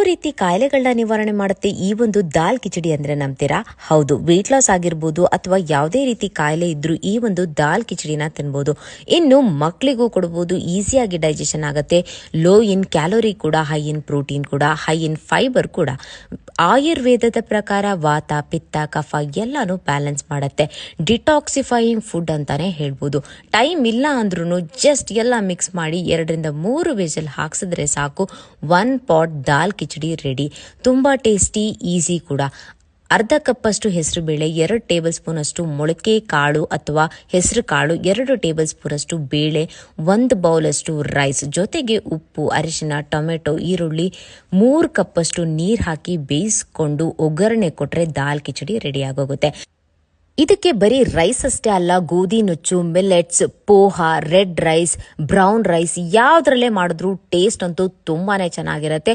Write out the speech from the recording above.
ರೀತಿ ಕಾಯಿಲೆಗಳನ್ನ ನಿವಾರಣೆ ಮಾಡುತ್ತೆ ಈ ಒಂದು ದಾಲ್ ಕಿಚಡಿ ಅಂದ್ರೆ ನಂಬ್ತೀರಾ? ಹೌದು, ವೇಟ್ ಲಾಸ್ ಆಗಿರ್ಬೋದು ಅಥವಾ ಯಾವುದೇ ರೀತಿ ಕಾಯಿಲೆ ಇದ್ರೂ ಈ ಒಂದು ದಾಲ್ ಕಿಚಡಿನ ತಿನ್ಬೋದು. ಇನ್ನು ಮಕ್ಕಳಿಗೂ ಕೊಡ್ಬೋದು, ಈಸಿಯಾಗಿ ಡೈಜೆಷನ್ ಆಗುತ್ತೆ. ಲೋ ಇನ್ ಕ್ಯಾಲೋರಿ ಕೂಡ, ಹೈ ಇನ್ ಪ್ರೋಟೀನ್ ಕೂಡ, ಹೈ ಇನ್ ಫೈಬರ್ ಕೂಡ. ಆಯುರ್ವೇದದ ಪ್ರಕಾರ ವಾತ, ಪಿತ್ತ, ಕಫ ಎಲ್ಲಾನು ಬ್ಯಾಲೆನ್ಸ್ ಮಾಡುತ್ತೆ. ಡಿಟಾಕ್ಸಿಫೈಯಿಂಗ್ ಫುಡ್ ಅಂತಾನೆ ಹೇಳ್ಬೋದು. ಟೈಮ್ ಇಲ್ಲ ಅಂದ್ರೂ ಜಸ್ಟ್ ಎಲ್ಲ ಮಿಕ್ಸ್ ಮಾಡಿ 2-3 ವಿಸಿಲ್ ಹಾಕ್ಸಿದ್ರೆ ಸಾಕು, 1 ಪಾಟ್ ದಾಲ್ ಕಿಚಡಿ ರೆಡಿ. ತುಂಬಾ ಟೇಸ್ಟಿ, ಈಸಿ ಕೂಡ. ಅರ್ಧ ಕಪ್ಪಷ್ಟು ಹೆಸರು ಬೇಳೆ, 2 ಟೇಬಲ್ ಸ್ಪೂನ್ ಅಷ್ಟು ಮೊಳಕೆ ಕಾಳು ಅಥವಾ ಹೆಸರು ಕಾಳು, 2 ಟೇಬಲ್ ಸ್ಪೂನ್ ಅಷ್ಟು ಬೇಳೆ, 1 ಬೌಲ್ ಅಷ್ಟು ರೈಸ್, ಜೊತೆಗೆ ಉಪ್ಪು, ಅರಿಶಿನ, ಟೊಮೆಟೊ, ಈರುಳ್ಳಿ, 3 ಕಪ್ಪಷ್ಟು ನೀರು ಹಾಕಿ ಬೇಯಿಸ್ಕೊಂಡು ಒಗ್ಗರಣೆ ಕೊಟ್ರೆ ದಾಲ್ ಕಿಚಡಿ ರೆಡಿ ಆಗೋಗುತ್ತೆ. ಇದಕ್ಕೆ ಬರೀ ರೈಸ್ ಅಷ್ಟೇ ಅಲ್ಲ, ಗೋಧಿ ನುಚ್ಚು, millets, poha, red rice, brown rice ಯಾವ್ದ್ರಲ್ಲೇ ಮಾಡಿದ್ರು ಟೇಸ್ಟ್ ಅಂತೂ ತುಂಬಾನೇ ಚೆನ್ನಾಗಿರುತ್ತೆ.